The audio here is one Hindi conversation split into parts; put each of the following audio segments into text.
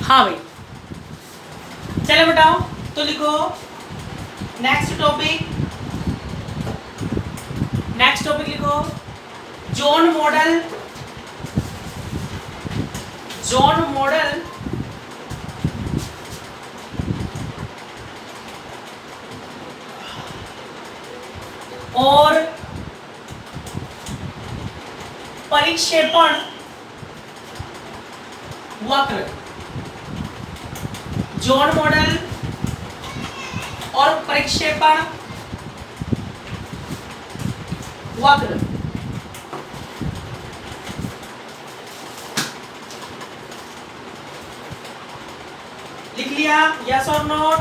हाँ भाई, चले बताओ तो लिखो नेक्स्ट टॉपिक लिखो जोन मॉडल और परिक्षेपण वक्र। जोन मॉडल और परिक्षेपण वक्र। लिख लिया यस और नोट?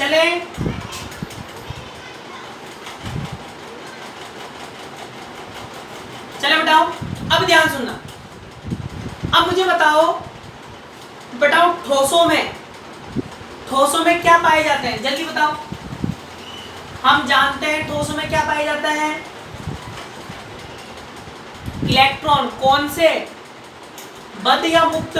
चले बताओ, अब ध्यान सुनना। अब मुझे बताओ ठोसों में क्या पाए जाते हैं, जल्दी बताओ। हम जानते हैं ठोसों में क्या पाया जाता है? इलेक्ट्रॉन। कौन से? बद्ध या मुक्त?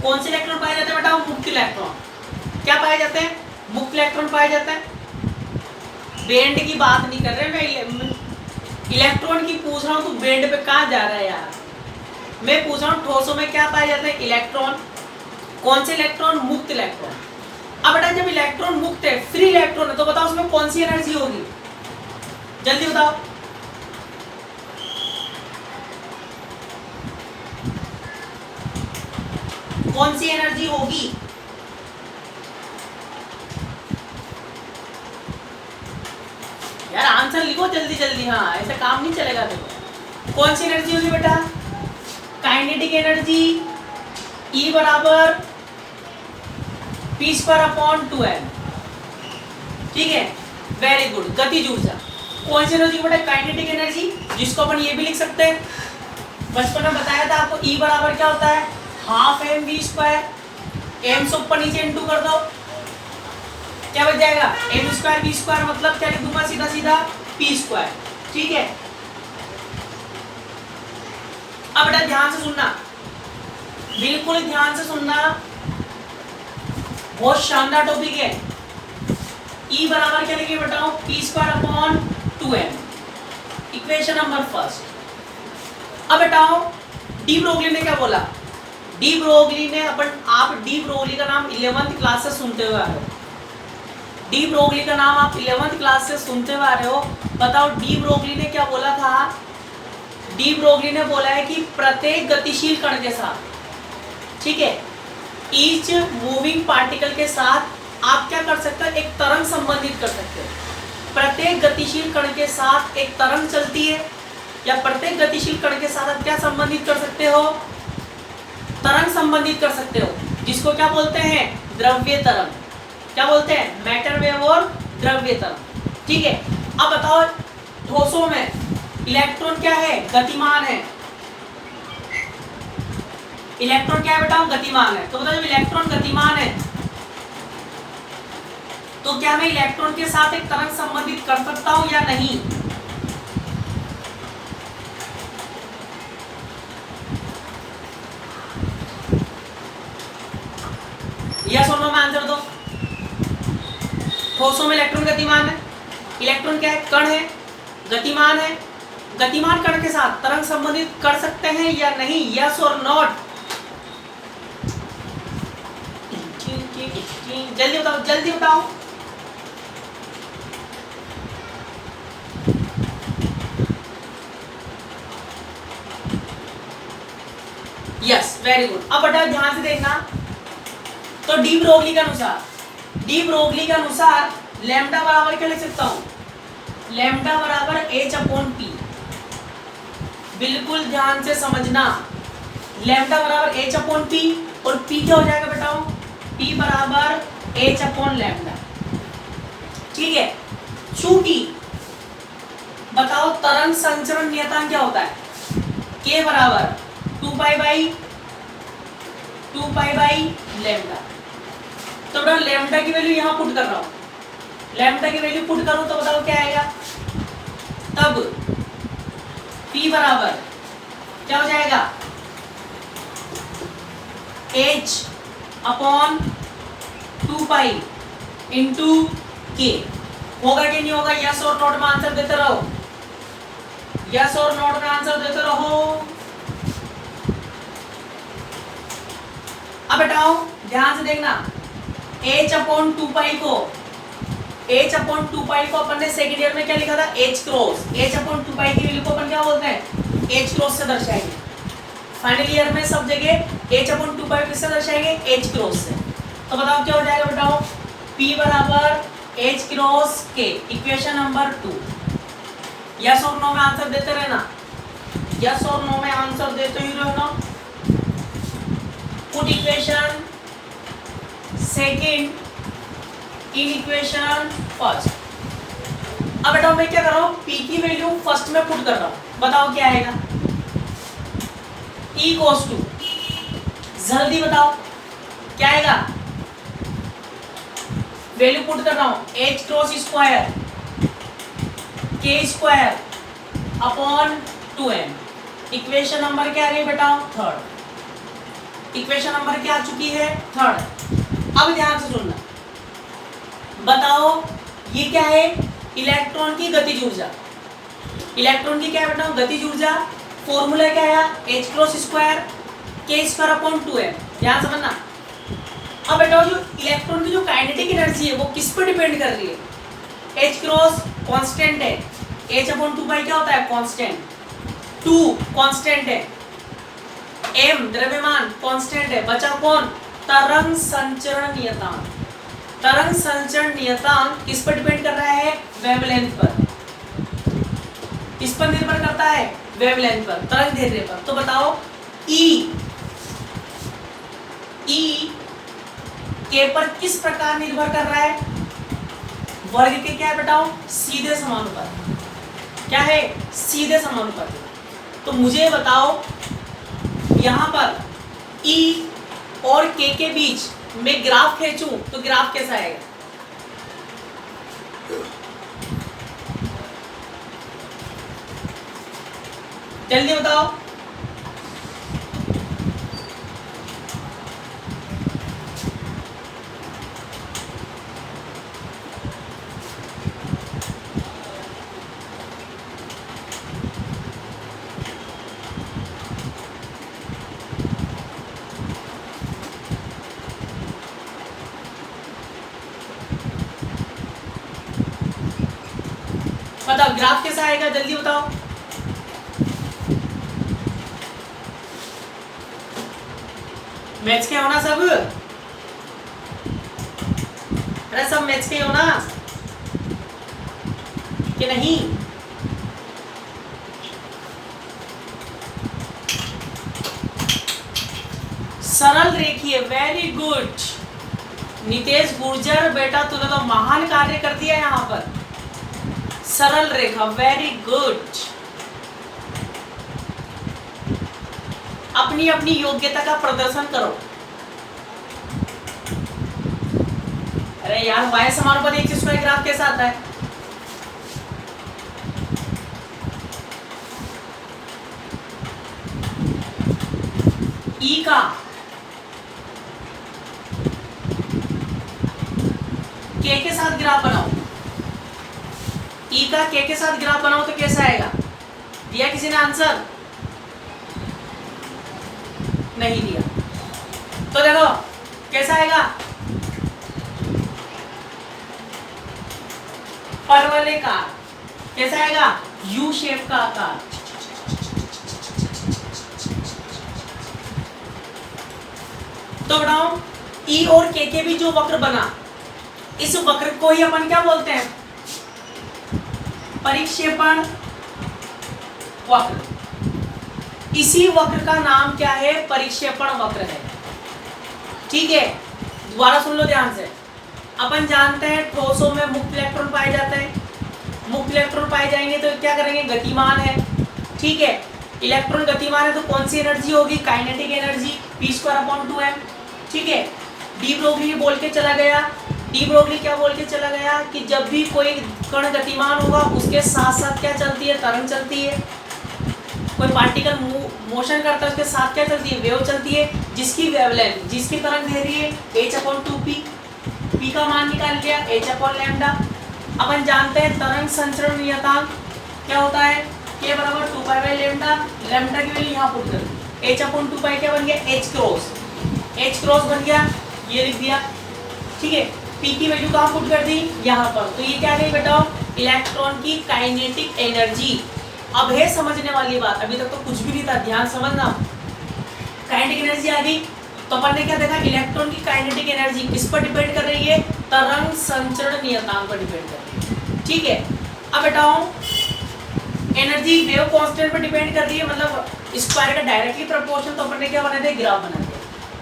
कौन से इलेक्ट्रॉन पाए जाते हैं बताओ? मुक्त इलेक्ट्रॉन। क्या पाए जाते हैं? मुक्त इलेक्ट्रॉन पाए जाते हैं। बैंड की बात नहीं कर रहे, मैं इलेक्ट्रॉन की पूछ रहा हूँ, तो बैंड पे कहाँ जा रहा है यार। मैं पूछ रहा हूँ ठोसों में क्या पाए जाते हैं? इलेक्ट्रॉन। कौन से इलेक्ट्रॉन? मुक्त इलेक्ट्रॉन। अब बेटा जब इलेक्ट्रॉन मुक्त है, फ्री इलेक्ट्रॉन है, तो बताओ उसमें कौन सी एनर्जी होगी, जल्दी बताओ। कौन सी एनर्जी होगी? यार आंसर लिखो जल्दी जल्दी। हाँ, ऐसा काम नहीं चलेगा। देखो कौन सी एनर्जी होगी बेटा? काइनेटिक एनर्जी E बराबर p²/2m। ठीक है, वेरी गुड। गतिज ऊर्जा कौन सी एनर्जी बेटा? काइनेटिक एनर्जी, जिसको अपन ये भी लिख सकते हैं, बचपन में बताया था आपको। E बराबर क्या होता है? ½ mv²। m से ऊपर नीचे इंटू कर दो, क्या बच जाएगा? m² v², मतलब क्या लिख दूंगा सीधा सीधा? p²। ठीक है, अब बेटा ध्यान से सुनना, बिल्कुल ध्यान से सुनना, बहुत शानदार टॉपिक है। E बराबर क्या लिखे बताओ? p²/2m। Equation number first. अब बताओ डी ब्रोगली ने क्या बोला? डी ब्रोगली ने आप डी ब्रोगली का नाम 11th क्लास से सुनते हुए आ रहे हो। डी ब्रोगली का नाम आप 11th क्लास से सुनते हुए आ रहे हो। बताओ डी ब्रोगली ने क्या बोला था? डी ब्रोगली ने बोला है कि प्रत्येक गतिशील कण के साथ, ठीक है, ईच मूविंग पार्टिकल के साथ आप क्या कर सकते हो? एक तरंग संबंधित कर सकते हो। प्रत्येक गतिशील कण के साथ एक तरंग चलती है, या प्रत्येक गतिशील कण के साथ आप क्या संबंधित कर सकते हो? तरंग संबंधित कर सकते हो, जिसको क्या बोलते हैं? द्रव्य तरंग। क्या बोलते हैं? मैटर वेव और द्रव्य तरंग। ठीक है, अब बताओ ठोसों में इलेक्ट्रॉन क्या है? गतिमान है। इलेक्ट्रॉन क्या है बेटा? गतिमान है। तो बताओ जब इलेक्ट्रॉन गतिमान है, तो क्या मैं इलेक्ट्रॉन के साथ एक तरंग संबंधित कर सकता हूं या नहीं? यस और नो में आंसर दो। ठोसों में इलेक्ट्रॉन गतिमान है। इलेक्ट्रॉन क्या है? कण है, गतिमान है। गतिमान कण के साथ तरंग संबंधित कर सकते हैं या नहीं? यस और नॉट? जल्दी बताओ, जल्दी बताओ। Yes, very good. अब बेटा ध्यान से देखना, तो डी ब्रोगली के अनुसार लैम्डा बराबर क्या लिख सकता हूं? लैम्डा बराबर h/p। बिल्कुल ध्यान से समझना, लैम्डा बराबर h/p, और p क्या हो जाएगा बताओ? P बराबर h अपॉन लैम्डा। ठीक है, चूंकि बताओ तरंग संचरण नियतांक क्या होता है, k बराबर 2 पाई बाई लैम्डा। तो बेटा लैम्डा की वैल्यू यहां पुट कर रहा हूं, लैम्डा की वैल्यू पुट करूं तो बताओ क्या आएगा, तब P बराबर क्या हो जाएगा, h upon 2 pi into k। होगा कि नहीं होगा, यस और नोट में आंसर देते रहो, यस और नोट में आंसर देते रहो। अब बेटाओ ध्यान से देखना, h अपॉन 2 पाई को, h अपॉन 2 पाई को अपन ने सेकंड ईयर में क्या लिखा था, h क्रॉस। h अपॉन 2 पाई की वैल्यू को अपन क्या बोलते हैं, h क्रॉस से दर्शाएंगे। फाइनल ईयर में सब जगह h अपॉन 2 पाई किससे दर्शाएंगे, h क्रॉस से। तो बताओ क्या हो जाएगा बेटाओ, P बराबर h cross k, equation number 2। Yes और नो में आंसर देते रहना, यस और नो में आंसर देते ही रहना। Put equation second in equation first. अब बेटा मैं क्या कर रहा हूं, P की वैल्यू फर्स्ट में पुट कर रहा हूं, बताओ क्या आएगा, E कोस टू, जल्दी बताओ क्या आएगा, वैल्यू पुट कर रहा हूं h cross square k square upon 2m। Equation number क्या आ गई बेटा, थर्ड। इक्वेशन नंबर क्या आ चुकी है, थर्ड। अब ध्यान से सुनना, बताओ ये क्या है, इलेक्ट्रॉन की गतिज ऊर्जा। इलेक्ट्रॉन की क्या है बेटा, गतिज ऊर्जा। फॉर्मूला क्या है, h cross square k square upon 2m। ध्यान समझना। अब बेटा जो इलेक्ट्रॉन की जो काइनेटिक एनर्जी है वो किस पर डिपेंड कर रही है, h क्रॉस कांस्टेंट है, h अपॉन 2 पाई क्या होता है, कांस्टेंट, 2 कांस्टेंट है, m द्रव्यमान कांस्टेंट है, बचा कौन, तरंग संचरण नियतांक। तरंग संचरण नियतांक किस पर डिपेंड कर रहा है, वेवलेंथ पर। किस पर निर्भर करता है, वेवलेंथ पर, तरंग दैर्ध्य पर। तो बताओ E के पर किस प्रकार निर्भर कर रहा है, वर्ग के क्या है बेटाओ, सीधे समानुपाती। क्या है, सीधे समानुपाती। तो मुझे बताओ यहां पर E और K के बीच में ग्राफ खींचूं तो ग्राफ कैसा आएगा, जल्दी बताओ। बताओ ग्राफ कैसा आएगा, जल्दी बताओ। मैच के हो ना सब, अरे सब मैच के हो ना कि नहीं, सरल रेखीय, वेरी गुड नितेश गुर्जर, बेटा तूने तो महान कार्य कर दिया यहाँ पर। सरल रेखा, वेरी गुड। अपनी अपनी योग्यता का प्रदर्शन करो। अरे यार वाई समानुपाती एक चीज का ग्राफ कैसा आता है, ई का के साथ ग्राफ बनाओ, ई का के साथ ग्राफ बनाओ तो कैसा आएगा, दिया किसी ने आंसर, नहीं दिया। तो देखो कैसा आएगा, परवलयकार, कैसा आएगा, यू शेप का आकार। तो बताओ ई और के भी जो वक्र बना, इस वक्र को ही अपन क्या बोलते हैं, परिक्षेपण वक्र। इसी वक्र का नाम क्या है, परिक्षेपण वक्र है। ठीक है, दोबारा सुन लो ध्यान से। अपन जानते हैं ठोसों में मुक्त इलेक्ट्रॉन पाए जाते हैं, मुक्त इलेक्ट्रॉन पाए जाएंगे तो क्या करेंगे, गतिमान है, ठीक है। इलेक्ट्रॉन गतिमान है तो कौन सी एनर्जी होगी, काइनेटिक एनर्जी, p²/2m, ठीक है। डी ब्रोगली बोल के चला गया, डी ब्रोगली क्या बोल के चला गया कि जब भी कोई कण गतिमान होगा उसके साथ साथ क्या चलती है, तरंग चलती है। कोई पार्टिकल मोशन करता है उसके साथ क्या चलती है, वेव चलती है, जिसकी वेवलेंथ, जिसकी तरंग दैर्घ्य है h/2p, p का मान निकाल लिया h/λ। अपन जानते हैं तरंग संचरण नियतांक क्या होता है, k बराबर 2π/λ, लैम्डा की वैल्यू यहाँ पुट कर, h/2π क्या बन गया, h क्रॉस बन गया, ये लिख दिया, ठीक है। p की वैल्यू कहाँ पुट कर दी, यहाँ पर। तो ये क्या गई बेटा, इलेक्ट्रॉन की काइनेटिक एनर्जी। अब है समझने वाली बात, अभी तक तो कुछ भी नहीं था, ध्यान समझना। काइनेटिक एनर्जी आ गई तो अपन ने क्या देखा, इलेक्ट्रॉन की काइनेटिक एनर्जी किस पर डिपेंड कर रही है, तरंग संचरण नियतांक पर डिपेंड कर रही है, ठीक है। अब बताओ एनर्जी वेव कांस्टेंट पर डिपेंड कर रही है, मतलब स्क्वायर का डायरेक्टली प्रोपोर्शन। तो अपन ने क्या बना दिया, ग्राफ बना दिया।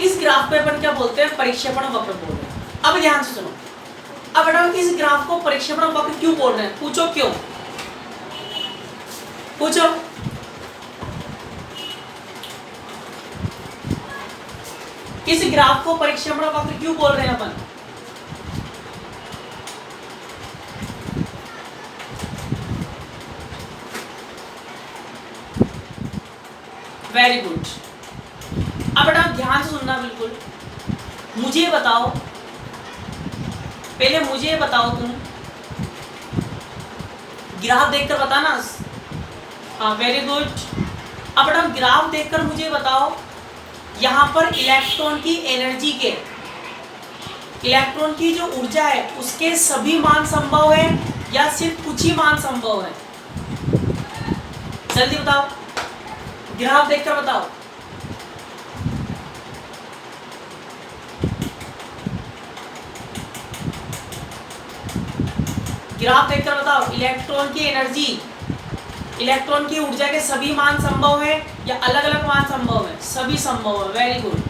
इस ग्राफ पे अपन क्या बोलते हैं, परिक्षेपण वक्र बोल रहे हैं। अब ध्यान से सुनो, अब बताओ इस ग्राफ को परिक्षेपण वक्र क्यों बोल रहे हैं, पूछो क्यों, पूछो। इस ग्राफ को परिक्षेपण वक्र क्यों बोल रहे हैं अपन, वेरी गुड। अब बेटा ध्यान से सुनना बिल्कुल, मुझे बताओ, पहले मुझे बताओ, तुम ग्राफ देखकर बताना, हाँ वेरी गुड। अब बेटा ग्राफ देखकर मुझे बताओ, यहाँ पर इलेक्ट्रॉन की एनर्जी के, इलेक्ट्रॉन की जो ऊर्जा है उसके सभी मान संभव है या सिर्फ कुछ ही मान संभव है, जल्दी बताओ, ग्राफ देखकर बताओ। ग्राफ देखकर बताओ, इलेक्ट्रॉन की एनर्जी, इलेक्ट्रॉन की ऊर्जा के सभी मान संभव है या अलग अलग मान संभव है, सभी संभव है, वेरी गुड।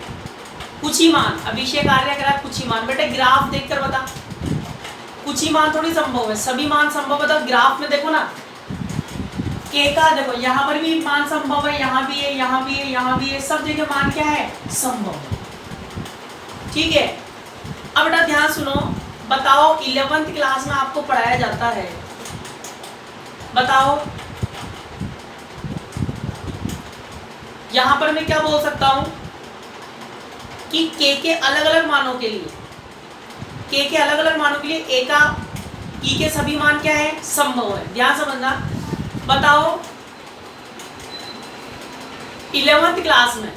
कुछ ही मान, अभिषेक कार्य करा, कुछ ही मान, बेटे ग्राफ देखकर बता, कुछ ही मान थोड़ी संभव है, सभी मान संभव है। तो ग्राफ में देखो ना, k का देखो, यहाँ पर भी मान संभव है, यहाँ भी है, यहाँ भी है, यहाँ भी है, सब जगह मान क्या है, संभव है, ठीक है। अब बेटा ध्यान सुनो, बताओ 11th क्लास में आपको पढ़ाया जाता है, बताओ यहां पर मैं क्या बोल सकता हूं कि k के अलग अलग मानों के लिए, k के अलग अलग मानों के लिए ए का ई के सभी मान क्या है, संभव है। ध्यान समझना, बताओ 11th क्लास में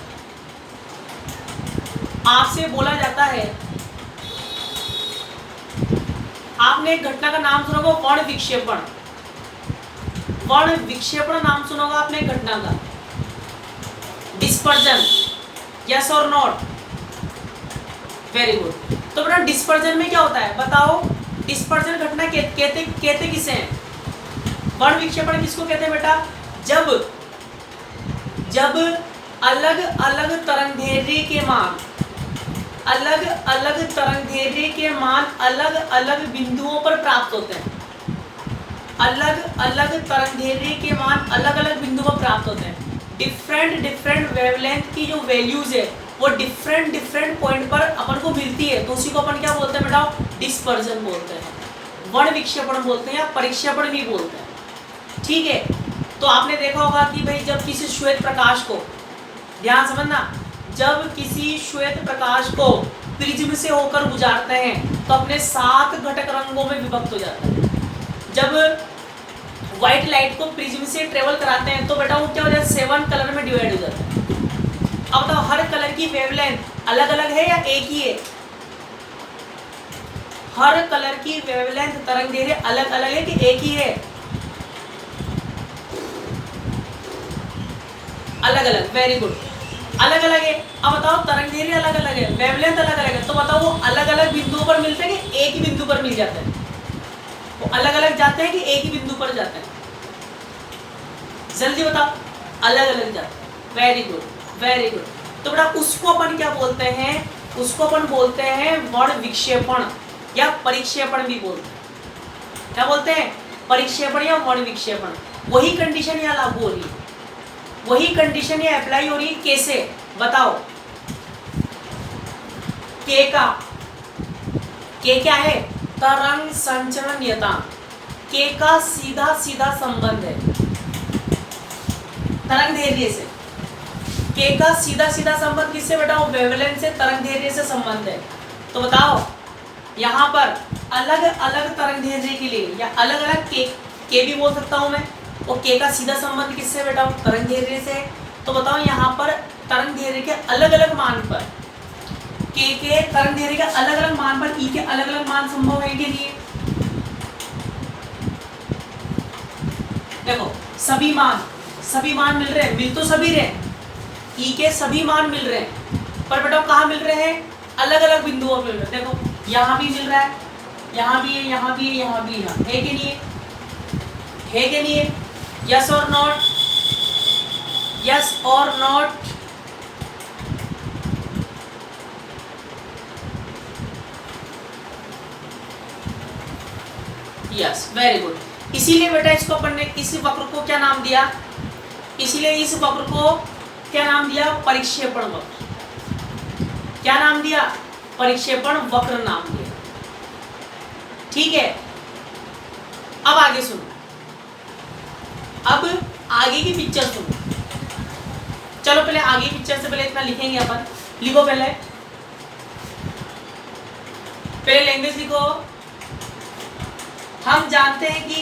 आपसे बोला जाता है, आपने एक घटना का नाम सुना होगा, वर्ण विक्षेपण, वर्ण विक्षेपण नाम सुना होगा आपने एक घटना का, डिस्पर्जन, यस और नॉट, वेरी गुड। तो बेटा डिस्पर्जन में क्या होता है बताओ, डिस्पर्जन घटना कहते किसे हैं, वर्ण विक्षेपण किसको कहते हैं बेटा, जब अलग अलग तरंगदैर्घ्य के मान, अलग अलग तरंगदैर्घ्य के मान अलग अलग बिंदुओं पर प्राप्त होते हैं, अलग अलग तरंगदैर्घ्य के मान अलग अलग बिंदुओं पर प्राप्त होते हैं। डिफरेंट वेवलेंथ की जो वैल्यूज है वो डिफरेंट पॉइंट पर अपन को मिलती है, तो उसी को अपन क्या बोलते हैं बेटा, डिस्पर्जन बोलते हैं, वर्ण विक्षेपण बोलते हैं या परिक्षेपण भी बोलते हैं, ठीक है। तो आपने देखा होगा कि भाई जब किसी श्वेत प्रकाश को, ध्यान समझना, जब किसी श्वेत प्रकाश को प्रिज्म से होकर गुजारते हैं तो अपने 7 घटक रंगों में विभक्त हो जाता है। जब व्हाइट लाइट को प्रिज्म से ट्रेवल कराते हैं तो बेटा वो क्या हो जाता है, 7 कलर में डिवाइड हो जाता है। अब बताओ हर कलर की वेवलेंथ अलग अलग है या एक ही है, हर कलर की वेवलेंथ तरंगदैर्घ्य अलग अलग है कि एक ही है, अलग अलग, वेरी गुड, अलग अलग है। अब बताओ तरंगदैर्घ्य अलग अलग है, वेवलेंथ अलग अलग है, तो बताओ वो अलग अलग बिंदुओं पर मिलते हैं कि एक ही बिंदु पर मिल जाते हैं, वो अलग अलग जाते हैं कि एक ही बिंदु पर जाते हैं, जल्दी बताओ, अलग अलग जाते हैं, वेरी गुड वेरी गुड। तो बेटा उसको अपन क्या बोलते हैं, उसको अपन बोलते हैं वर्ण विक्षेपण या परिक्षेपण भी बोलते हैं। क्या बोलते हैं? परिक्षेपण या वर्ण विक्षेपण। वही कंडीशन यहाँ लागू हो रही है, वही कंडीशन यहाँ अप्लाई हो रही है। कैसे बताओ? के का, के क्या है? तरंग संचरण नियतांक। के का सीधा सीधा संबंध है तरंग दैर्ध्य से। के का सीधा सीधा संबंध किससे बेटा? वेवलेंथ से, तरंग दैर्ध्य से संबंध है। तो बताओ यहाँ पर अलग अलग तरंग दैर्ध्य के लिए या अलग अलग के भी बोल सकता हूँ मैं, और के का सीधा संबंध किससे बेटा? तरंग दैर्ध्य से। तो बताओ यहाँ पर तरंग दैर्ध्य के अलग अलग मान पर, के तरंग दैर्ध्य के अलग अलग मान पर ई के अलग अलग मान संभव है कि नहीं? देखो सभी मान मिल रहे हैं, मिल तो सभी रहे, ई के सभी मान मिल रहे हैं, पर बेटा कहाँ मिल रहे हैं? अलग अलग बिंदुओं पर मिल रहे हैं। देखो यहाँ भी मिल रहा है, यहाँ भी है, यहाँ भी है, यहाँ भी है कि नहीं है? है कि नहीं है? यस और नॉट? यस और नॉट? Yes, very good. इसीलिए बेटा इसको अपन ने इस वक्र को क्या नाम दिया? इसीलिए इस वक्र को क्या नाम दिया? परिक्षेपण वक्र। क्या नाम दिया? परिक्षेपण वक्र नाम दिया। ठीक है, अब आगे सुनो, अब आगे की पिक्चर सुनो। चलो पहले आगे की पिक्चर से पहले इतना लिखेंगे अपन। लिखो पहले लैंग्वेज लिखो। हम जानते हैं कि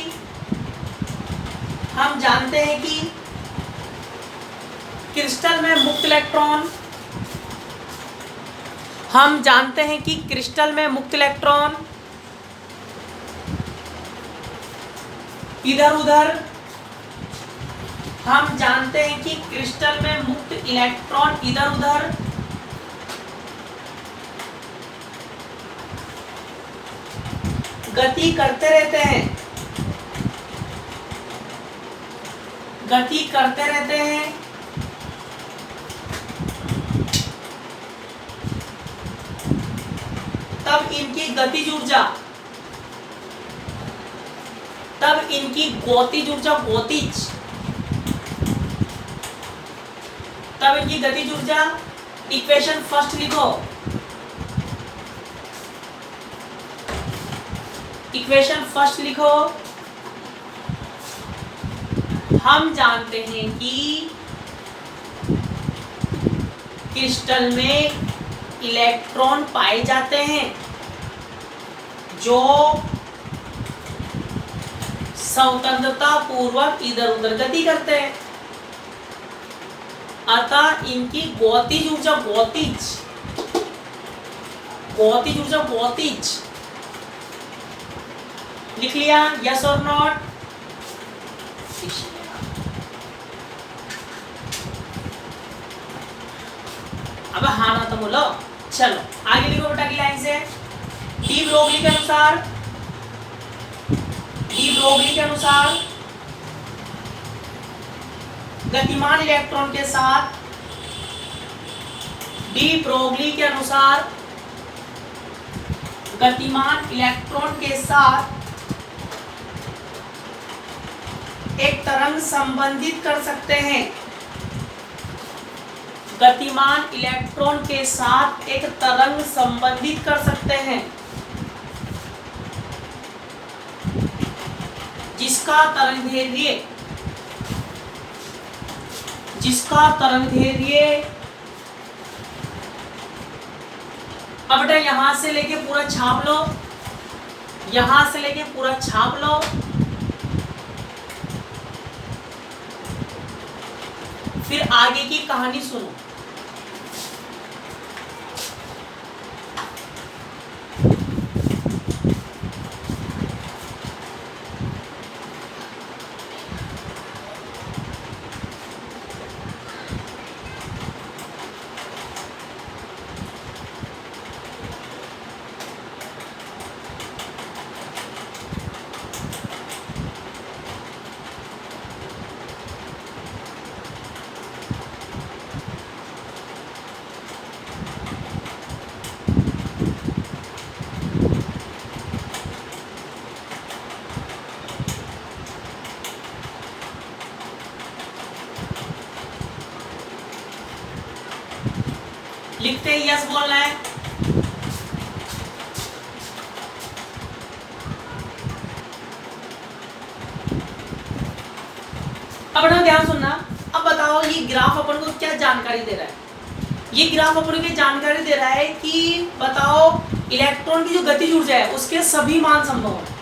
क्रिस्टल में मुक्त इलेक्ट्रॉन, हम जानते हैं कि क्रिस्टल में मुक्त इलेक्ट्रॉन इधर उधर, हम जानते हैं कि क्रिस्टल में मुक्त इलेक्ट्रॉन इधर उधर गति करते रहते हैं, गति करते रहते हैं। तब इनकी गतिज ऊर्जा, तब इनकी गतिज ऊर्जा, तब इनकी गतिज ऊर्जा, इक्वेशन फर्स्ट लिखो। इक्वेशन फर्स्ट लिखो। हम जानते हैं कि क्रिस्टल में इलेक्ट्रॉन पाए जाते हैं जो स्वतंत्रता पूर्वक इधर उधर गति करते हैं, अतः इनकी गतिज ऊर्जा, गतिज लिख लिया? यस और नॉट? अब हाँ ना तो बोलो। चलो आगे लिखो बेटा की लाइन से। डी ब्रोगली के अनुसार गतिमान इलेक्ट्रॉन के साथ, डी ब्रोगली के अनुसार गतिमान इलेक्ट्रॉन के साथ एक तरंग संबंधित कर सकते हैं, गतिमान इलेक्ट्रॉन के साथ एक तरंग संबंधित कर सकते हैं जिसका तरंग दैर्ध्य अब बेटा यहां से लेके पूरा छाप लो, यहां से लेके पूरा छाप लो। फिर आगे की कहानी सुनो। लिखते हैं यस बोलना है। अब बेटा ध्यान सुनना। अब बताओ ये ग्राफ अपन को क्या जानकारी दे रहा है? ये ग्राफ अपन को जानकारी दे रहा है कि बताओ इलेक्ट्रॉन की जो गतिज ऊर्जा है उसके सभी मान संभव है।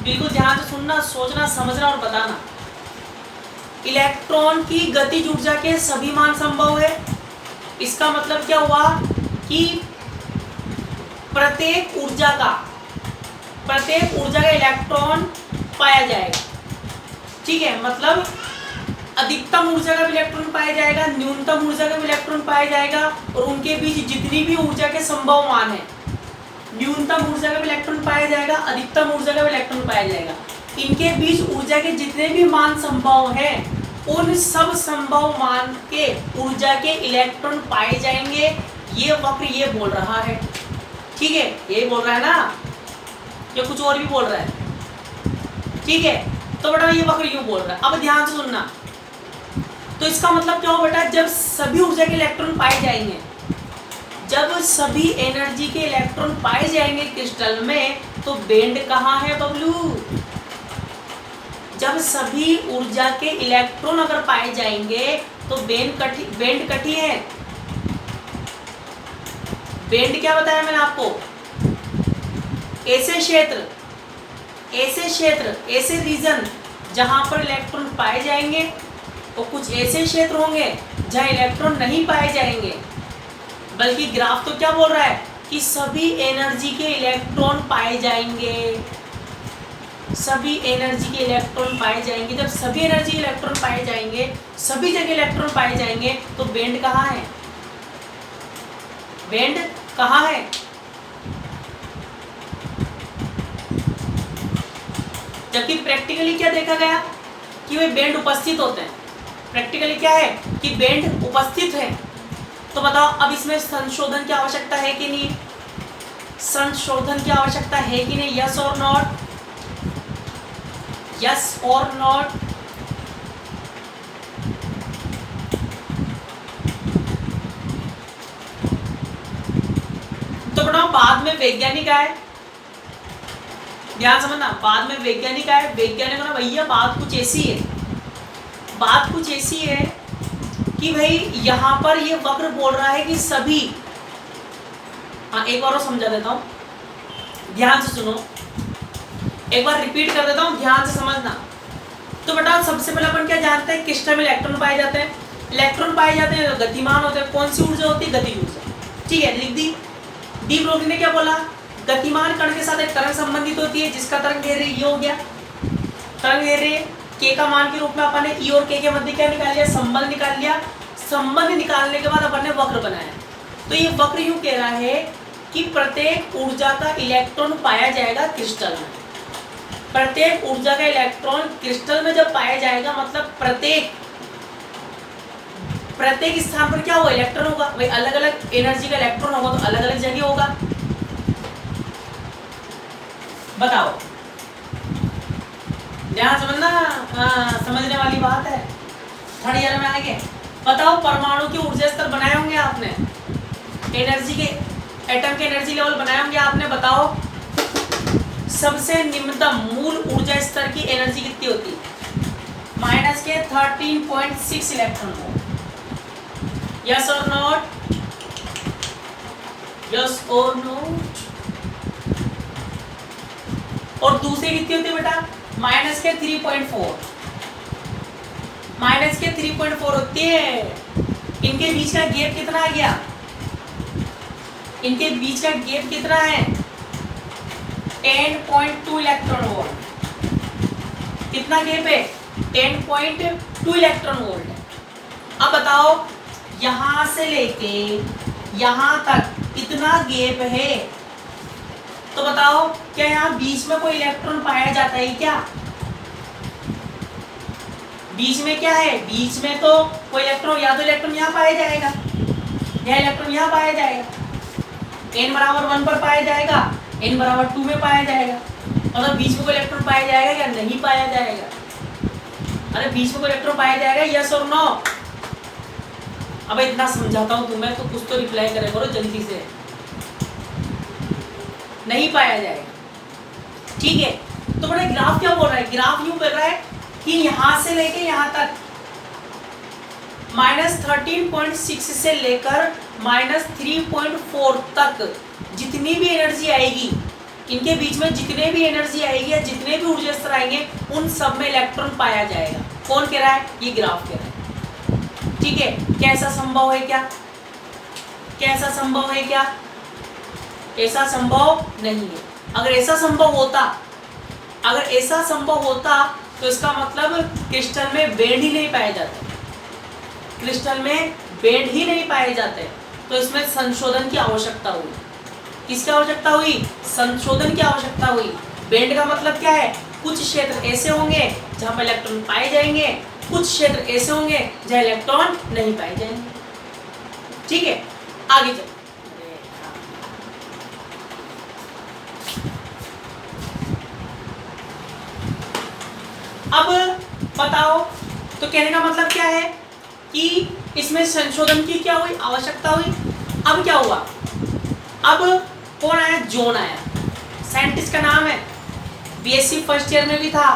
बिल्कुल ध्यान से सुनना, सोचना, समझना और बताना। इलेक्ट्रॉन की गतिज ऊर्जा के सभी मान संभव है। इसका मतलब क्या हुआ कि प्रत्येक ऊर्जा का इलेक्ट्रॉन पाया जाएगा। ठीक है, मतलब अधिकतम ऊर्जा का भी इलेक्ट्रॉन पाया जाएगा, न्यूनतम ऊर्जा का भी इलेक्ट्रॉन पाया जाएगा, और उनके बीच जितनी भी ऊर्जा के संभव मान है, न्यूनतम ऊर्जा का भी इलेक्ट्रॉन पाया जाएगा, अधिकतम ऊर्जा का भी इलेक्ट्रॉन पाया जाएगा। इनके बीच ऊर्जा के जितने भी मान संभव हैं उन सब संभव मान के ऊर्जा के इलेक्ट्रॉन पाए जाएंगे। ये वक्र ये बोल रहा है। ठीक है, ये बोल रहा है ना, या कुछ और भी बोल रहा है? ठीक है, तो बेटा ये वक्र यूं बोल रहा है। अब ध्यान से सुनना। तो इसका मतलब क्या हो बेटा, जब सभी ऊर्जा के इलेक्ट्रॉन पाए जाएंगे, जब सभी एनर्जी के इलेक्ट्रॉन पाए जाएंगे क्रिस्टल में, तो बैंड कहाँ है बबलू? जब सभी ऊर्जा के इलेक्ट्रॉन अगर पाए जाएंगे तो बैंड कठी है। बैंड क्या बताया मैंने आपको? ऐसे क्षेत्र, ऐसे रीजन जहां पर इलेक्ट्रॉन पाए जाएंगे, और कुछ ऐसे क्षेत्र होंगे जहां इलेक्ट्रॉन नहीं पाए जाएंगे। बल्कि ग्राफ तो क्या बोल रहा है कि सभी एनर्जी के इलेक्ट्रॉन पाए जाएंगे, सभी एनर्जी के इलेक्ट्रॉन पाए जाएंगे। जब सभी एनर्जी के इलेक्ट्रॉन पाए जाएंगे, सभी जगह इलेक्ट्रॉन पाए जाएंगे, तो बैंड कहाँ है? बैंड कहाँ है? जबकि प्रैक्टिकली क्या देखा गया कि वे बैंड उपस्थित होते हैं। प्रैक्टिकली क्या है कि बैंड उपस्थित है। तो बताओ अब इसमें संशोधन की आवश्यकता है कि नहीं? संशोधन की आवश्यकता है कि नहीं? यस और नॉट? यस और नॉट? तो बताओ बाद में वैज्ञानिक आए, ध्यान समझना, बाद में वैज्ञानिक आए। वैज्ञानिक ना भैया बात कुछ ऐसी है, बात कुछ ऐसी है कि भाई यहां पर ये वक्र बोल रहा है कि सभी, हाँ एक बार और समझा देता हूं, ध्यान से सुनो, एक बार रिपीट कर देता हूं, ध्यान से समझना। तो बेटा सबसे पहले अपन क्या जानते हैं? क्रिस्टल में इलेक्ट्रॉन पाए जाते हैं। इलेक्ट्रॉन पाए जाते हैं तो गतिमान होते हैं। कौन सी ऊर्जा होती है? गतिज ऊर्जा। ठीक है, लिख दी। डी ब्रोगली ने क्या बोला? गतिमान कण के साथ एक तरंग संबंधित होती है जिसका तरंग दैर्घ्य ये हो गया। तरंग दैर्घ्य के का मान के रूप में अपन ने ई और के के मध्य क्या निकाल लिया? संबंध निकाल लिया। संबंध निकालने के बाद अपन ने वक्र बनाया। तो ये वक्र यूं कह रहा है कि प्रत्येक ऊर्जा का इलेक्ट्रॉन पाया जाएगा क्रिस्टल में। प्रत्येक ऊर्जा का इलेक्ट्रॉन क्रिस्टल में जब पाया जाएगा, मतलब प्रत्येक स्थान पर क्या होगा? इलेक्ट्रॉन होगा। भाई अलग अलग एनर्जी का इलेक्ट्रॉन होगा तो अलग अलग जगह होगा। बताओ, ध्यान समझना, समझने वाली बात है। थर्ड ईयर में आएंगे। बताओ परमाणु के ऊर्जा स्तर बनाए होंगे आपने, एनर्जी के, एटम के एनर्जी लेवल बनाए होंगे आपने। बताओ सबसे निम्नतम मूल ऊर्जा स्तर की एनर्जी कितनी होती है? माइनस के 13.6 इलेक्ट्रॉन वोल्ट। यस और नॉट? यस और नॉट? और दूसरी कितनी होती है बेटा? माइनस के 3.4। माइनस के 3.4 होती है। इनके बीच का गैप कितना आ गया? इनके बीच का गैप कितना है? 10.2 इलेक्ट्रॉन वोल्ट। कितना गैप है? 10.2 इलेक्ट्रॉन वोल्ट। अब बताओ यहां से लेके यहां तक इतना गैप है, तो बताओ क्या यहाँ बीच में कोई इलेक्ट्रॉन पाया जाता है क्या? बीच में क्या है? बीच में तो कोई इलेक्ट्रॉन, या तो इलेक्ट्रॉन यहाँ पाया जाएगा या इलेक्ट्रॉन यहाँ पाया जाएगा। n बराबर 1 पर पाया जाएगा, n बराबर 2 में पाया जाएगा। मतलब बीच में कोई इलेक्ट्रॉन पाया जाएगा या नहीं पाया जाएगा? अरे बीच में कोई इलेक्ट्रॉन पाया जाएगा, यस और नो? अब इतना समझाता हूं तुम्हें तो कुछ तो रिप्लाई करे करो जल्दी से, नहीं पाया जाएगा। ठीक है, तो बड़ा ग्राफ क्या बोल रहा है, ग्राफ यूं बोल रहा है कि यहां से लेके यहां तक -13.6 से लेकर -3.4 तक जितनी भी एनर्जी आएगी, इनके बीच में जितने भी एनर्जी आएगी या जितने भी ऊर्जा स्तर आएंगे उन सब में इलेक्ट्रॉन पाया जाएगा। कौन कह रहा है, ये ग्राफ कह रहा है। ठीक है, कैसा संभव है क्या, कैसा संभव है क्या, ऐसा संभव नहीं है। अगर ऐसा संभव होता, अगर ऐसा संभव होता तो इसका मतलब क्रिस्टल में बैंड ही नहीं पाए जाते, क्रिस्टल में बैंड ही नहीं पाए जाते, तो इसमें संशोधन की आवश्यकता हुई। किसकी आवश्यकता हुई, संशोधन की आवश्यकता हुई। बैंड का मतलब क्या है, कुछ क्षेत्र ऐसे होंगे जहां पर इलेक्ट्रॉन पाए जाएंगे, कुछ क्षेत्र ऐसे होंगे जहां इलेक्ट्रॉन नहीं पाए जाएंगे। ठीक है, आगे चलो। अब बताओ, तो कहने का मतलब क्या है कि इसमें संशोधन की क्या हुई, आवश्यकता हुई। अब क्या हुआ, अब कौन आया, जॉन आया। साइंटिस्ट का नाम है, बीएससी फर्स्ट ईयर में भी था।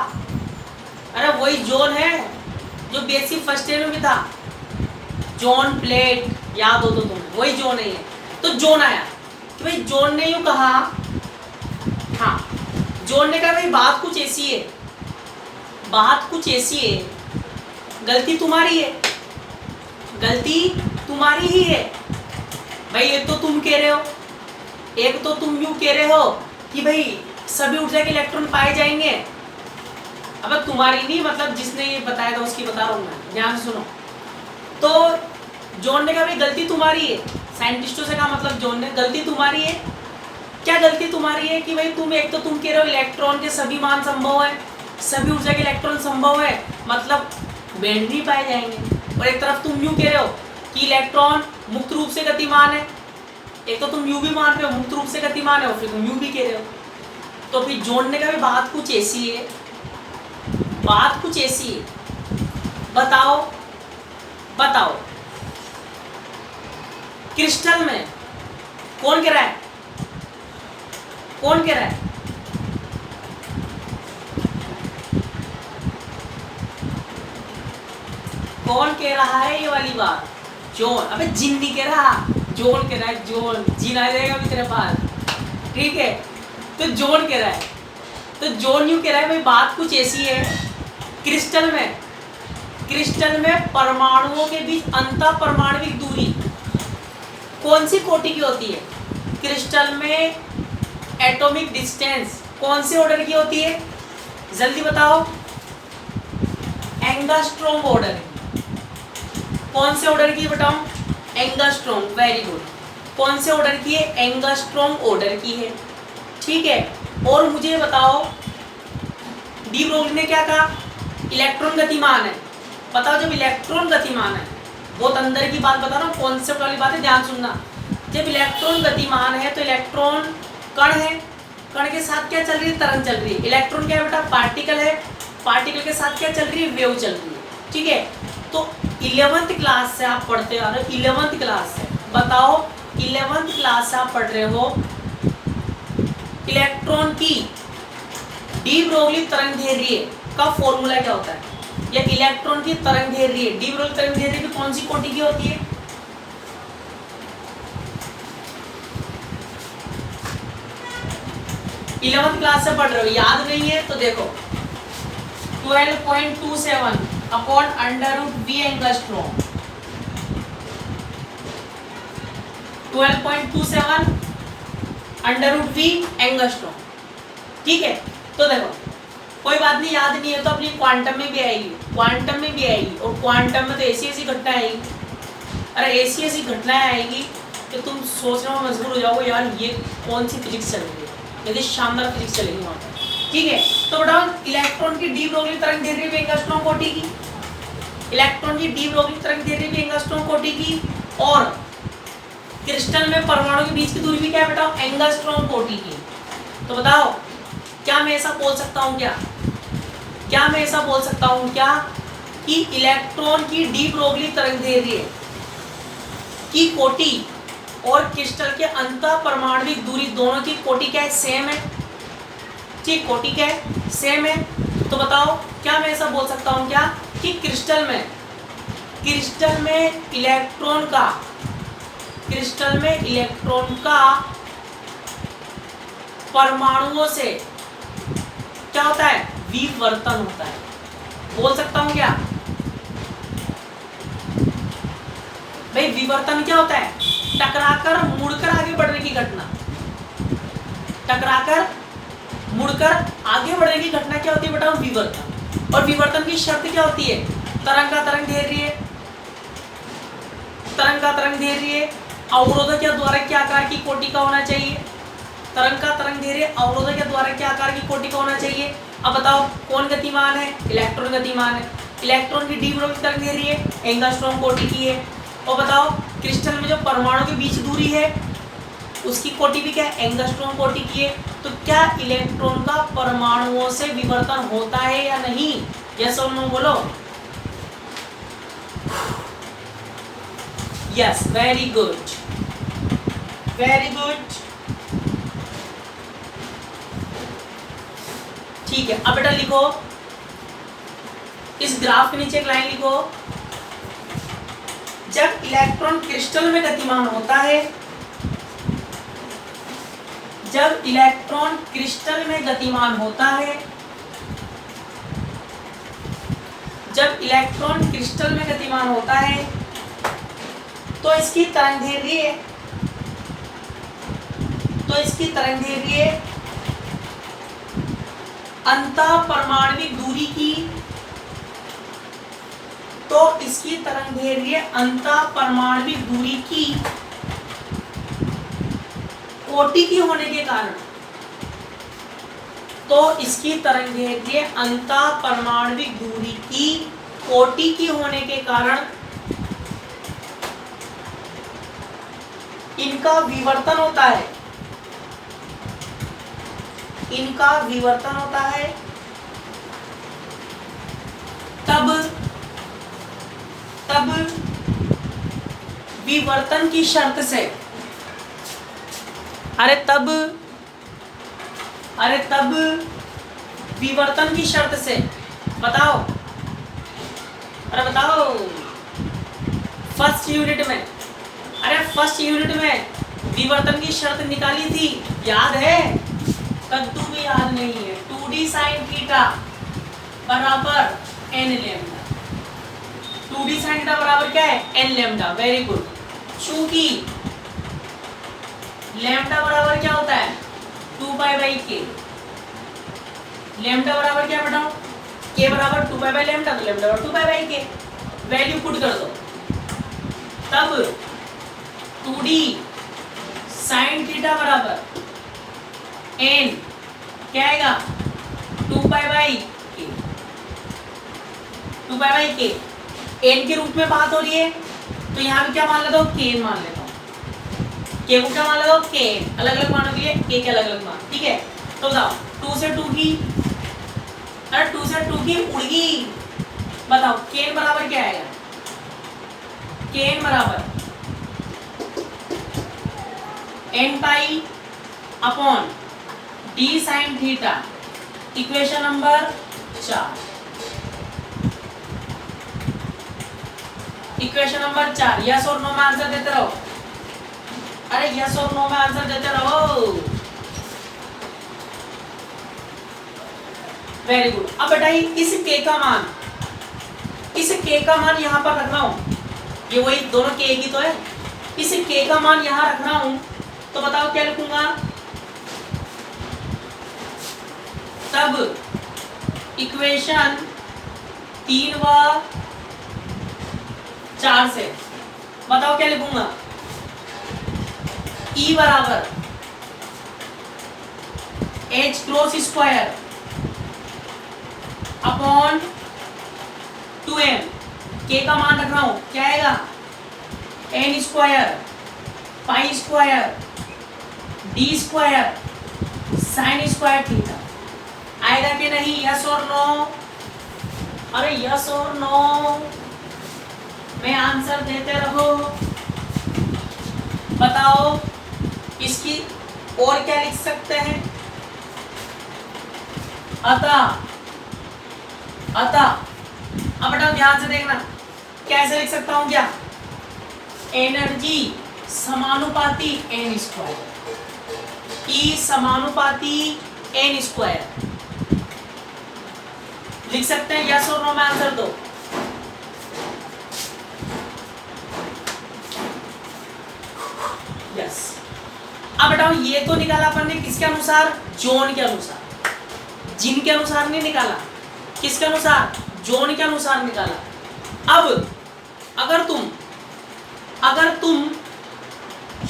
अरे वही जॉन है जो बीएससी फर्स्ट ईयर में भी था, जॉन प्लेट, याद हो तो तुम्हें, वही जॉन है। तो जॉन आया कि भाई, जॉन ने यूं कहा, हाँ जॉन ने कहा भाई बात कुछ ऐसी है, बात कुछ ऐसी है, गलती तुम्हारी है, गलती तुम्हारी ही है भाई। एक तो तुम कह रहे हो, एक तो तुम यूं कह रहे हो कि भाई सभी ऊर्जा के इलेक्ट्रॉन पाए जाएंगे। अब तुम्हारी नहीं, मतलब जिसने ये बताया था उसकी बता रहा हूं मैं, ध्यान सुनो। तो जॉन ने कहा भाई गलती तुम्हारी है, साइंटिस्टों से कहा, मतलब जॉन ने, गलती तुम्हारी है। क्या गलती तुम्हारी है कि भाई तुम, एक तो तुम कह रहे हो इलेक्ट्रॉन के सभी मान संभव है, सभी ऊर्जा के इलेक्ट्रॉन संभव है, मतलब बैंड नहीं पाए जाएंगे। और एक तरफ तुम यूं कह रहे हो कि इलेक्ट्रॉन मुक्त रूप से गतिमान है, एक तो तुम यू भी मान रहे हो मुक्त रूप से गतिमान है, और फिर तुम यू भी कह रहे हो। तो फिर जॉन ने कहा बात कुछ ऐसी है, बात कुछ ऐसी है, बताओ बताओ क्रिस्टल में कौन कह रहा है, कौन कह रहा है, कौन कह रहा है ये वाली बात, जॉन। अबे जिन नहीं कह रहा, जॉन कह रहा है, जॉन, जिन आ जाएगा भी तेरे पास। ठीक है, तो जॉन कह रहा है, तो जॉन यूं कह रहा है भाई बात कुछ ऐसी है, क्रिस्टल में, क्रिस्टल में परमाणुओं के बीच अंतर परमाणविक दूरी कौन सी कोटि की होती है, क्रिस्टल में एटॉमिक डिस्टेंस कौन से ऑर्डर की होती है, जल्दी बताओ, एंगस्ट्रॉम ऑर्डर। कौन से ऑर्डर की बताओ, एंगस्ट्रॉम, वेरी गुड। कौन से ऑर्डर की है, एंगस्ट्रॉम ऑर्डर की है। ठीक है, और मुझे बताओ डी ब्रोगली ने क्या कहा, इलेक्ट्रॉन गतिमान है। बताओ जब इलेक्ट्रॉन गतिमान है, बहुत अंदर की बात बता रहा हूँ, कॉन्सेप्ट वाली बात है, ध्यान सुनना। जब इलेक्ट्रॉन गतिमान है तो इलेक्ट्रॉन कण है, कण के साथ क्या चल रही है, तरंग चल रही है। इलेक्ट्रॉन क्या है बेटा, पार्टिकल है, पार्टिकल के साथ क्या चल रही है, वेव चल रही है। ठीक है, तो 11th क्लास से आप पढ़ते आ रहे हो, 11th क्लास से, बताओ 11th क्लास से आप पढ़ रहे हो इलेक्ट्रॉन की डी ब्रोगली तरंगदैर्घ्य का फॉर्मूला क्या होता है, या इलेक्ट्रॉन की तरंगदैर्घ्य, डी ब्रोगली तरंगदैर्घ्य की कौन सी कोटि की होती है, 11th क्लास से पढ़ रहे हो, याद नहीं है तो देखो 12.27 upon under root V angstrom, 12.27 under root V angstrom. ठीक है, तो देखो कोई बात नहीं, याद नहीं है तो अपनी क्वांटम में भी आएगी, क्वांटम में भी आएगी, और क्वांटम में तो ऐसी ऐसी घटना आएगी, अरे ऐसी ऐसी घटनाएं आएगी कि तुम सोचने में मजबूर हो जाओगे, यार ये कौन सी फिजिक्स चल रही है, यदि शानदार फिजिक्स चलेगी वहाँ पर। ठीक है, तो बताओ इलेक्ट्रॉन की डी ब्रोगली तरंगदैर्घ्य भी एंगस्ट्रॉम कोटि की, इलेक्ट्रॉन की डी ब्रोगली तरंगदैर्घ्य भी एंगस्ट्रॉम कोटि की, और क्रिस्टल में परमाणु के बीच की दूरी भी क्या है बताओ, एंगस्ट्रॉम कोटि की। तो बताओ क्या मैं ऐसा बोल सकता हूँ, क्या मैं ऐसा बोल सकता हूँ क्या कि इलेक्ट्रॉन की डी ब्रोगली तरंगदैर्घ्य की कोटि और क्रिस्टल के अंतः परमाणविक दूरी दोनों की कोटि क्या है, सेम है। ठीक, कोटि क्या है, सेम है। तो बताओ क्या मैं ऐसा बोल सकता हूं क्या कि क्रिस्टल में इलेक्ट्रॉन का परमाणुओं से क्या होता है, विवर्तन होता है। बोल सकता हूं क्या भाई, विवर्तन क्या होता है, टकराकर मुड़कर आगे बढ़ने की घटना। टकराकर मुड़कर आगे बढ़ने की घटना क्या होती है बेटा, विवर्तन। और विवर्तन की शर्त क्या होती है, तरंग का तरंग धैर्य अवरोधक या द्वारक के आकार की कोटि का होना चाहिए। तरंग का तरंग धैर्य अवरोधक या द्वारक के आकार की कोटि का होना चाहिए। अब बताओ कौन गतिमान है, इलेक्ट्रॉन गतिमान है। इलेक्ट्रॉन की डी ब्रॉग्ली तरंग धैर्य एंगस्ट्रॉम कोटि की है। और बताओ क्रिस्टल में जो परमाणु के बीच दूरी है उसकी कोटि भी क्या है, एंगस्ट्रॉम कोटि की है। तो क्या इलेक्ट्रॉन का परमाणुओं से विवर्तन होता है या नहीं, यस और नो बोलो। Yes, very good, very good. ठीक है, अब बेटा लिखो, इस ग्राफ के नीचे एक लाइन लिखो। जब इलेक्ट्रॉन क्रिस्टल में गतिमान होता है, जब इलेक्ट्रॉन क्रिस्टल में गतिमान होता है, जब इलेक्ट्रॉन क्रिस्टल में गतिमान होता है तो इसकी तरंगदैर्घ्य अंतः परमाणविक दूरी की, तो इसकी तरंगदैर्घ्य अंतः परमाणविक दूरी की कोटि की होने के कारण, तो इसकी तरंगदैर्घ्य अंतः परमाणविक दूरी की कोटि की होने के कारण इनका विवर्तन होता है, इनका विवर्तन होता है। तब विवर्तन की शर्त से, तब विवर्तन की शर्त से बताओ, फर्स्ट यूनिट में विवर्तन की शर्त निकाली थी, याद है? कद्दू भी याद नहीं है। 2d sin थीटा बराबर n lambda. 2d sin theta बराबर क्या है, n लैम्डा। Very good. चूंकि लैम्डा बराबर क्या होता है, 2 पाई बाई k। लैम्डा बराबर क्या बेटा, k बराबर 2 पाई बाई लैम्डा, तो लैम्डा बराबर 2 pi by k। Value put कर दो, तब 2d sin थीटा बराबर n क्या आएगा, 2 pi by k। 2 pi by k n के रूप में बात हो रही है, तो यहाँ पे क्या मान लेता हूँ, k मान लेता हूँ। k को क्या मान लेता हूँ, k। अलग अलग मानों के लिए k के अलग अलग मान, ठीक है। तो बताओ 2 से 2 की, अरे 2 से 2 की उड़ गई। बताओ k बराबर क्या आएगा, k बराबर n pi upon d sin theta. Equation number 4, equation number 4। Yes और नो में आंसर देते रहो, अरे यस और नो में आंसर देते रहो। Very good. अब बेटा इस k का मान यहां पर रखना हो, ये वही दोनों k की तो है। इस k का मान यहां रखना हूं तो बताओ क्या लिखूंगा, तब इक्वेशन 3 व 4 से बताओ क्या लिखूंगा, E बराबर h cross square upon 2m। k का मान रख रहा हूं, क्या आएगा, n square pi square d square sine square theta. आएगा कि नहीं, यस और नो? अरे यस और नो में आंसर देते रहो। बताओ इसकी और क्या लिख सकते हैं? अतः अब बेटा ध्यान से देखना, कैसे लिख सकता हूं क्या? एनर्जी समानुपाती एन स्क्वायर, ई समानुपाती एन स्क्वायर लिख सकते हैं। यस और नो में आंसर दो। यस। अब बताओ ये तो निकाला अपन ने किसके अनुसार? जोन के अनुसार, जिन के अनुसार नहीं निकाला, किसके अनुसार? जोन के अनुसार निकाला। अब अगर तुम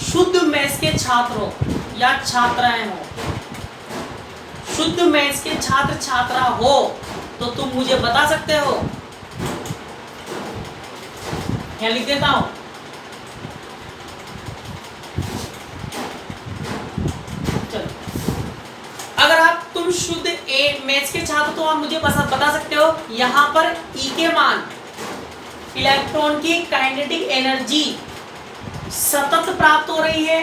शुद्ध मेस के छात्र हो या छात्राएं हो, शुद्ध मेस के छात्र छात्रा हो, तो तुम मुझे बता सकते हो। यहाँ लिख देता हूं, चलो। अगर तुम शुद्ध मेथ्स के छात्र तो आप मुझे बता सकते हो यहां पर ई के मान, इलेक्ट्रॉन की काइनेटिक एनर्जी सतत प्राप्त हो रही है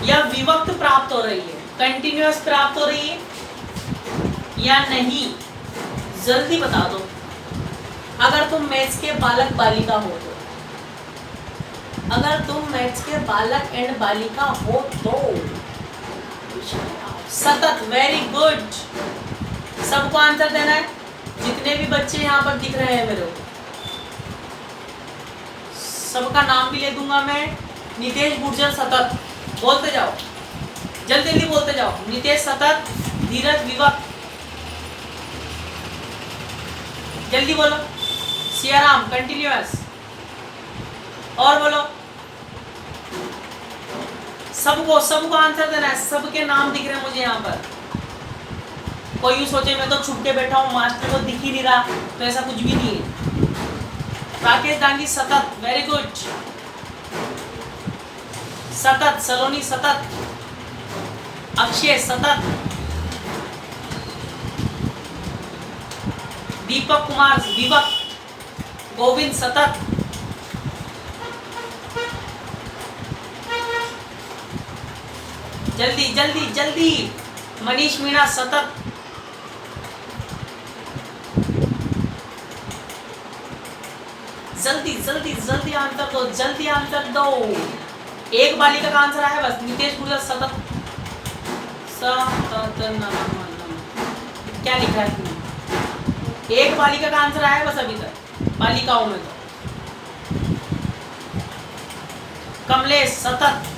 या विभक्त प्राप्त हो रही है, कंटिन्यूअस प्राप्त हो रही है या नहीं? जल्दी बता दो। अगर तुम मैथ्स के बालक बालिका हो तो, अगर तुम मैथ्स के बालक एंड बालिका हो तो सतत। वेरी गुड, सबको आंसर देना है। जितने भी बच्चे यहाँ पर दिख रहे हैं मेरे को, सबका नाम भी ले दूंगा मैं। नितेश गुर्जर सतत, बोलते जाओ, जल्दी जल्दी बोलते जाओ। नितेश सतत, धीरज विवक, जल्दी बोलो। सियाराम कंटिन्यूअस, और बोलो। सबको आंसर देना है। सबके नाम दिख रहे हैं मुझे यहाँ पर। कोई यूँ सोचे मैं तो छुप के बैठा हूँ, मास्टर को दिख ही नहीं रहा, तो ऐसा कुछ भी नहीं है। राकेश डांगी सतत, वेरी गुड। सतत, सलोनी सतत, अक्षय सतत, दीपक कुमार विवक, गोविंद सतत, जल्दी जल्दी जल्दी। मनीष मीणा सतत, जल्दी जल्दी जल्दी आंसर दो, जल्दी आंसर दो। एक बालिका का आंसर आया बस। नितेश गुर्जर सतत, सतत क्या लिखा है तुमने? एक बालिका का आंसर आया बस अभी तक, बालिकाओं में तो। कमलेश सतत,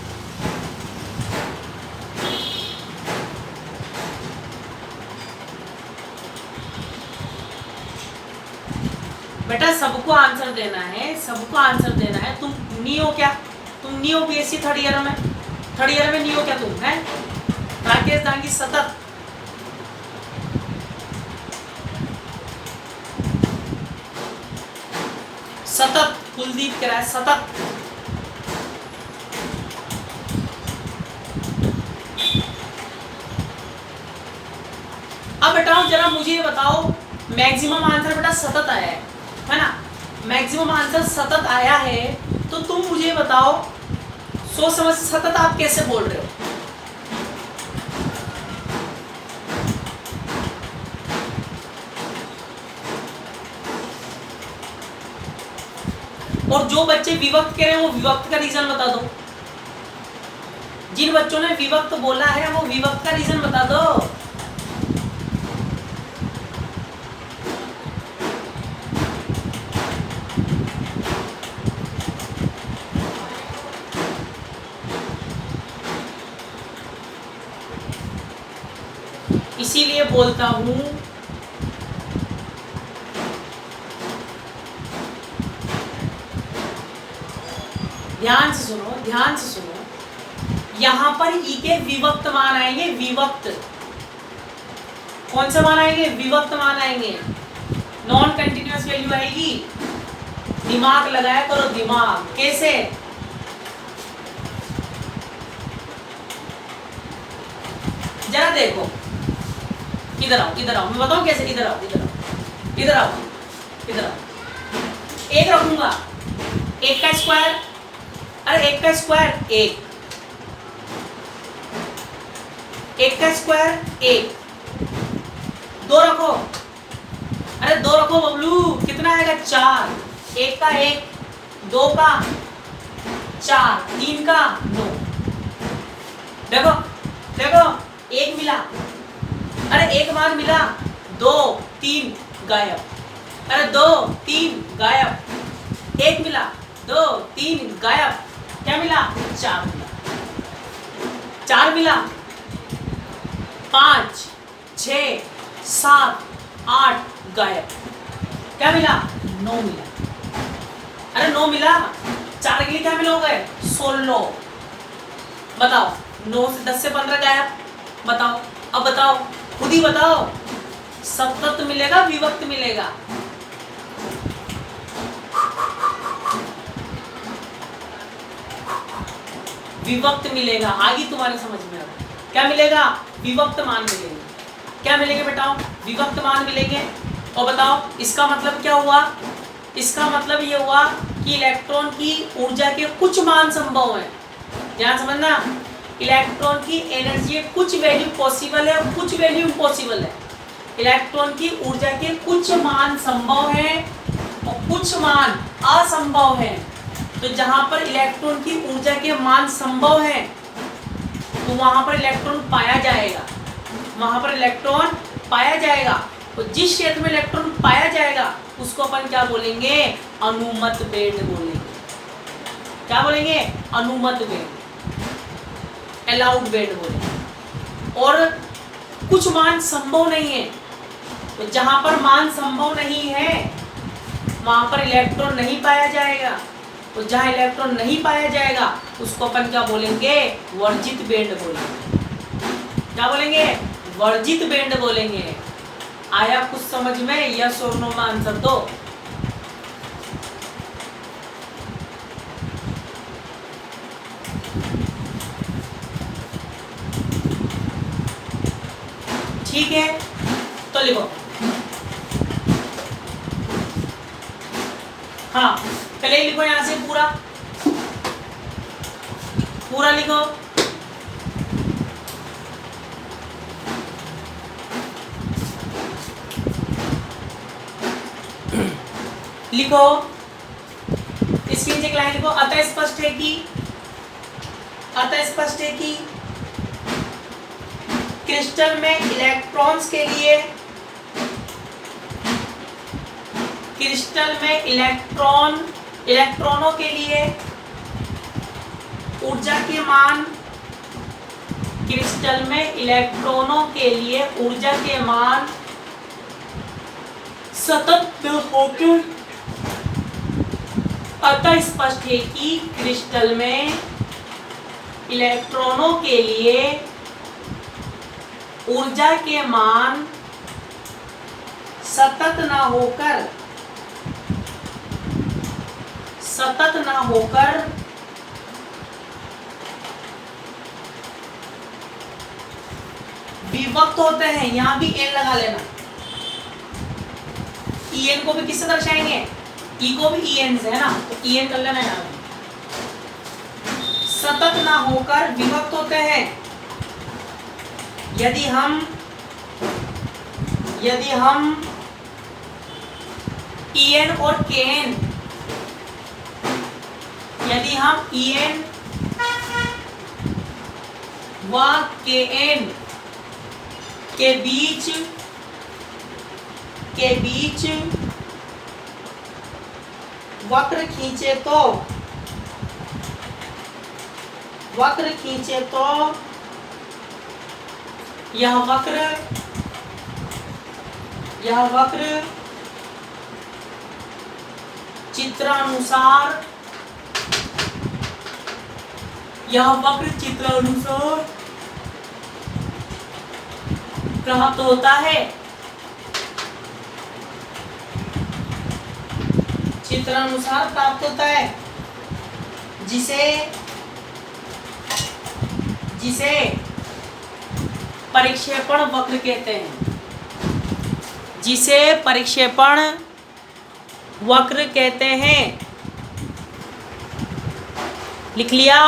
बेटा सबको आंसर देना है, सबको आंसर देना है। तुम नी हो क्या? तुम नी हो बीएससी थर्ड ईयर में? थर्ड ईयर में नी हो क्या तुम? है राकेश दांगी सतत, सतत। कुलदीप कह रहा है सतत। अब बेटा जरा मुझे बताओ, मैक्सिमम आंसर बेटा सतत आया है ना? मैक्सिमम आंसर सतत आया है, तो तुम मुझे बताओ, सोच समझ सतत आप कैसे बोल रहे हो? और जो बच्चे विभक्त कह रहे हैं वो विभक्त का रीजन बता दो। जिन बच्चों ने विभक्त बोला है वो विभक्त का रीजन बता दो। इसीलिए बोलता हूं, ध्यान से सुनो, ध्यान से सुनो। यहां पर ई के विभक्त मान आएंगे, विभक्त। कौन सा मान आएंगे? विभक्त मान आएंगे। नॉन कंटिन्यूअस वैल्यू आएगी। दिमाग लगाया करो, दिमाग। कैसे? जरा देखो, इधर आओ, इधर आओ, मैं बताऊं कैसे। इधर आओ, इधर आओ, इधर आओ, इधर आओ। एक रखूंगा, एक का स्क्वायर अरे एक का स्क्वायर एक, एक का स्क्वायर एक, दो रखो, अरे दो रखो बबलू, कितना आएगा चार, एक का एक, दो का चार, तीन का नौ। देखो देखो एक मिला, अरे एक बार मिला, दो तीन गायब, अरे दो तीन गायब, एक मिला, दो तीन गायब, क्या मिला चार मिला, चार मिला, पाँच छ सात आठ गायब, क्या मिला नौ मिला, अरे नौ मिला, चार के लिए क्या मिला हो गए 16। बताओ 9 से 10 से 15 गायब, बताओ अब बताओ, खुद ही बताओ, सतत मिलेगा विभक्त मिलेगा, विभक्त मिलेगा, आगे तुम्हारे समझ में आएगा, क्या मिलेगा विभक्त मान मिलेंगे, क्या मिलेंगे बेटाओ विभक्त मान मिलेंगे। और बताओ इसका मतलब क्या हुआ, इसका मतलब ये हुआ कि इलेक्ट्रॉन की ऊर्जा के कुछ मान संभव है, ध्यान समझना, इलेक्ट्रॉन की एनर्जी के कुछ वैल्यू पॉसिबल है और कुछ वैल्यू इम्पॉसिबल है, इलेक्ट्रॉन की ऊर्जा के कुछ मान संभव है और कुछ मान असंभव है। तो जहां पर इलेक्ट्रॉन की ऊर्जा के मान संभव है तो वहां पर इलेक्ट्रॉन पाया जाएगा, वहां पर इलेक्ट्रॉन पाया जाएगा, तो जिस क्षेत्र में इलेक्ट्रॉन पाया जाएगा उसको अपन क्या बोलेंगे अनुमत बैंड बोलेंगे, क्या बोलेंगे अनुमत बैंड, अलाउड बैंड बोलेंगे। और कुछ मान संभव नहीं है, तो जहां पर मान संभव नहीं है वहां पर इलेक्ट्रॉन नहीं पाया जाएगा, तो जहां इलेक्ट्रॉन नहीं पाया जाएगा उसको अपन क्या बोलेंगे वर्जित बैंड बोलेंगे, क्या बोलेंगे वर्जित बैंड बोलेंगे। आया कुछ समझ में, यस और नो में आंसर दो। ठीक है तो लिखो, हाँ पहले लिखो यहां से पूरा पूरा लिखो, लिखो इसके नीचे एक लाइन लिखो, अतः स्पष्ट है कि, अतः स्पष्ट है कि क्रिस्टल में इलेक्ट्रॉन्स के लिए, क्रिस्टल में इलेक्ट्रॉनों के लिए ऊर्जा के मान, क्रिस्टल में इलेक्ट्रॉनों के लिए ऊर्जा के मान सतत होकर, अतः स्पष्ट है कि क्रिस्टल में इलेक्ट्रॉनों के लिए ऊर्जा के मान सतत ना होकर विभक्त होते हैं। यहां भी एन लगा लेना, ई एन को भी किससे दर्शाएंगे, ई को भी ई एन से है ना, तो ई एन कर लेना यहां भी, सतत ना होकर विभक्त होते हैं। यदि हम En और Kn, यदि हम En व Kn के बीच वक्र खींचे तो यह वक्र चित्रानुसार प्राप्त होता है। चित्रानुसार प्राप्त होता है, जिसे परिक्षेपण वक्र कहते हैं, जिसे परिक्षेपण वक्र कहते हैं। लिख लिया।